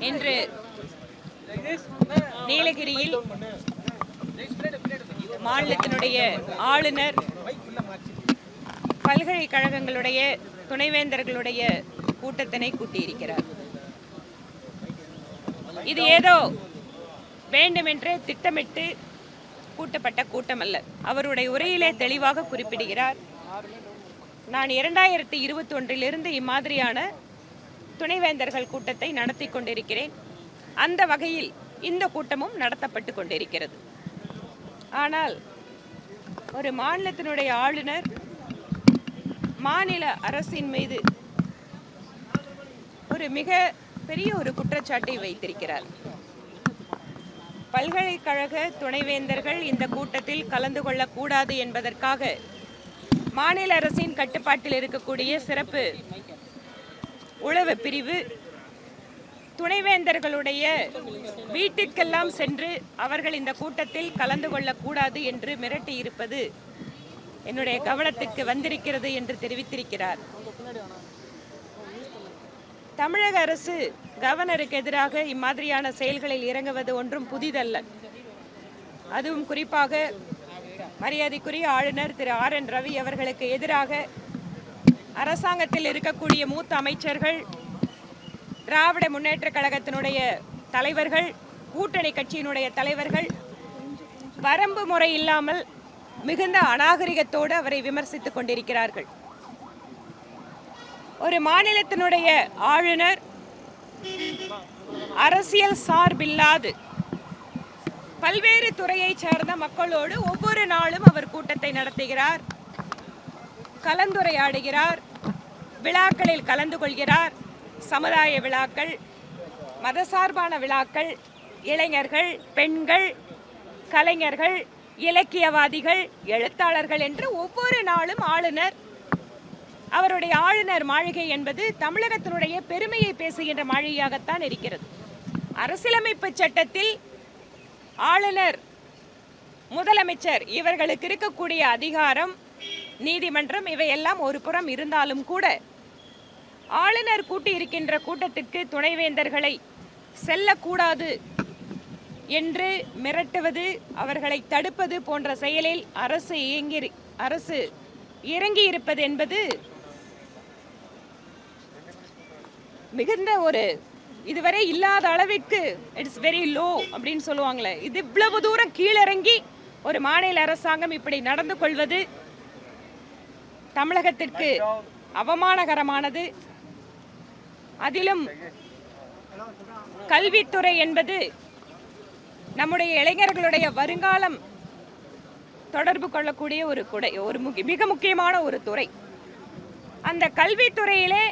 இன்று நீலகிரியில் மாநிலத்தினுடைய ஆளுநர், பல்கலைக்கழகங்களுடைய துணைவேந்தர்களுடைய கூட்டத்தினை கூட்டியிருக்கிறார். இது ஏதோ வேண்டுமென்றே திட்டமிட்டு கூட்டப்பட்ட கூட்டம் அல்ல. அவருடைய உரையிலே தெளிவாக குறிப்பிடுகிறார், நான் 2021 இம்மாதிரியான துணைவேந்தர்கள் கூட்டத்தை நடத்தி கொண்டிருக்கிறேன். அந்த வகையில் இந்த கூட்டமும் நடத்தப்பட்டு கொண்டிருக்கிறது. ஆனால் ஒரு மாநிலத்தினுடைய ஆளுநர் மாநில அரசின் மீது ஒரு மிக பெரிய ஒரு குற்றச்சாட்டை வைத்திருக்கிறார். பல்கலைக்கழக துணைவேந்தர்கள் இந்த கூட்டத்தில் கலந்து கொள்ளக்கூடாது என்பதற்காக மாநில அரசின் கட்டுப்பாட்டில் இருக்கக்கூடிய சிறப்பு உளவு பிரிவு துணைவேந்தர்களுடைய வீட்டிற்கெல்லாம் சென்று அவர்கள் இந்த கூட்டத்தில் கலந்து கொள்ளக்கூடாது என்று மிரட்டியிருப்பது என்னுடைய கவனத்திற்கு வந்திருக்கிறது என்று தெரிவித்திருக்கிறார். தமிழக அரசு கவர்னருக்கு எதிராக இம்மாதிரியான செயல்களில் இறங்குவது ஒன்றும் புதிதல்ல. அதுவும் குறிப்பாக மரியாதைக்குரிய ஆளுநர் திரு RN ரவி அவர்களுக்கு எதிராக அரசாங்கத்தில் இருக்கக்கூடிய மூத்த அமைச்சர்கள், திராவிட முன்னேற்ற கழகத்தினுடைய தலைவர்கள், கூட்டணி கட்சியினுடைய தலைவர்கள் வரம்பு முறை இல்லாமல் மிகுந்த அநாகரிகத்தோடு அவரை விமர்சித்துக் கொண்டிருக்கிறார்கள். ஒரு மாநிலத்தினுடைய ஆளுநர் அரசியல் சார்பில்லாது பல்வேறு துறையை சார்ந்த மக்களோடு ஒவ்வொரு நாளும் அவர் கூட்டத்தை நடத்துகிறார், கலந்துரையாடுகிறார், விழாக்களில் கலந்து கொள்கிறார். சமுதாய விழாக்கள், மதசார்பான விழாக்கள், இளைஞர்கள், பெண்கள், கலைஞர்கள், இலக்கியவாதிகள், எழுத்தாளர்கள் என்று ஒவ்வொரு நாளும் ஆளுநர், அவருடைய ஆளுநர் மாளிகை என்பது தமிழகத்தினுடைய பெருமையை பேசுகின்ற மாளிகையாகத்தான் இருக்கிறது. அரசியலமைப்பு சட்டத்தில் ஆளுநர், முதலமைச்சர் இவர்களுக்கு இருக்கக்கூடிய அதிகாரம், நீதிமன்றம் இவையெல்லாம் ஒரு புறம் இருந்தாலும் கூட ஆளுநர் கூட்டியிருக்கின்ற கூட்டத்திற்கு துணைவேந்தர்களை செல்லக்கூடாது என்று மிரட்டுவது, அவர்களை தடுப்பது போன்ற செயலில் அரசு இறங்கி இருப்பது என்பது மிகுந்த ஒரு இதுவரை இல்லாத அளவிற்கு இட்ஸ் வெரி லோ அப்படின்னு சொல்லுவாங்களே, இது இவ்வளவு தூரம் கீழிறங்கி ஒரு மாநில அரசாங்கம் இப்படி நடந்து கொள்வது தமிழகத்திற்கு அவமானகரமானது. அதிலும் கல்வித்துறை என்பது நம்முடைய இளைஞர்களுடைய வருங்காலம் தொடர்பு கொள்ளக்கூடிய ஒரு மிக முக்கியமான ஒரு துறை. அந்த கல்வித்துறையிலே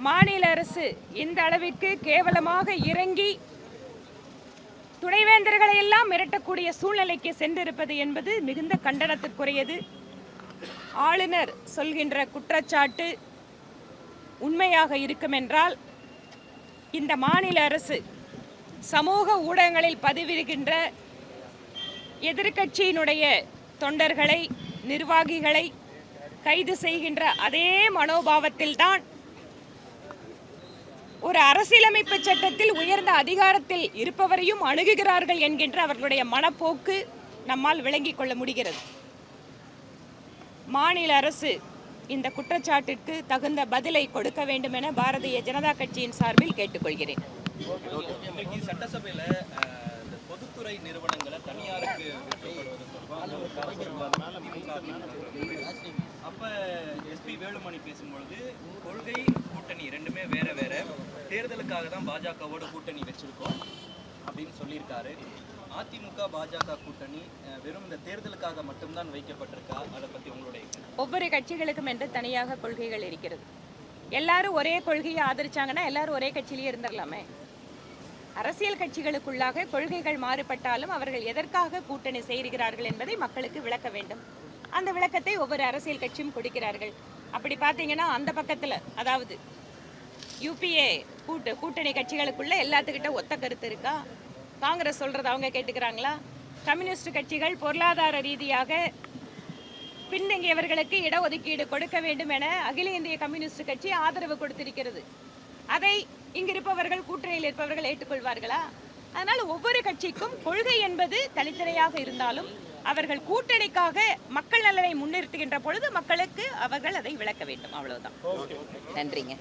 மாநில அரசு இந்த அளவிற்கு கேவலமாக இறங்கி துணைவேந்தர்களை எல்லாம் மிரட்டக்கூடிய சூழ்நிலைக்கு சென்றிருப்பது என்பது மிகுந்த கண்டனத்திற்குரியது. ஆளுநர் சொல்கின்ற குற்றச்சாட்டு உண்மையாக இருக்கும் என்றால் இந்த மாநில அரசு சமூக ஊடகங்களில் பதிவிடுகின்ற எதிர்க்கட்சியினுடைய தொண்டர்களை, நிர்வாகிகளை கைது செய்கின்ற அதே மனோபாவத்தில்தான் ஒரு அரசியலமைப்பு சட்டத்தில் உயர்ந்த அதிகாரத்தில் இருப்பவரையும் அணுகுகிறார்கள் என்கின்ற அவர்களுடைய மனப்போக்கு நம்மால் விளங்கிக் கொள்ள முடிகிறது. மாநில அரசு இந்த குற்றச்சாட்டிற்கு தகுந்த பதிலை கொடுக்க வேண்டும் என பாரதிய ஜனதா கட்சியின் சார்பில் கேட்டுக்கொள்கிறேன். சட்டசபையில் பொதுத்துறை நிறுவனங்களை தனியாருக்கு அப்ப SP வேலுமணி பேசும்பொழுது கொள்கை, கூட்டணி ரெண்டுமே வேற வேற, தேர்தலுக்காக தான் பாஜகவோட கூட்டணி வச்சிருக்கோம் அப்படின்னு சொல்லியிருக்காரு. அதிமுக பாஜக கூட்டணி வெறும் இந்த தேர்தலுக்காக மட்டும்தான் வைக்கப்பட்டிருக்கா? அதை பத்தி உங்களுடைய ஒவ்வொரு கட்சிகளுக்கும் என்று தனியாக கொள்கைகள் இருக்கிறது. எல்லாரும் ஒரே கொள்கையை ஆதரிச்சாங்கன்னா எல்லாரும் ஒரே கட்சியிலேயே இருந்துடலாமே. அரசியல் கட்சிகளுக்குள்ளாக கொள்கைகள் மாறுபட்டாலும் அவர்கள் எதற்காக கூட்டணி செய்கிறார்கள் என்பதை மக்களுக்கு விளக்க வேண்டும். அந்த விளக்கத்தை ஒவ்வொரு அரசியல் கட்சியும் கொடுக்கிறார்கள். அப்படி பார்த்தீங்கன்னா அந்த பக்கத்தில், அதாவது UPA கூட்டணி கட்சிகளுக்குள்ள எல்லாத்துக்கிட்ட ஒத்த கருத்து இருக்கா? காங்கிரஸ் சொல்றதை அவங்க கேட்டுக்கிறாங்களா? கம்யூனிஸ்ட் கட்சிகள் பொருளாதார ரீதியாக பின்தங்கியவர்களுக்கு இடஒதுக்கீடு கொடுக்க வேண்டும் என அகில இந்திய கம்யூனிஸ்ட் கட்சி ஆதரவு கொடுத்திருக்கிறது. அதை இங்கிருப்பவர்கள், கூட்டணியில் இருப்பவர்கள் ஏற்றுக்கொள்வார்களா? அதனால் ஒவ்வொரு கட்சிக்கும் கொள்கை என்பது தனித்தனியாக இருந்தாலும் அவர்கள் கூட்டணிக்காக மக்கள் நலனை முன்னிறுத்துகின்ற பொழுது மக்களுக்கு அவர்கள் அதை விளக்க வேண்டும். அவ்வளவுதான். நன்றிங்க.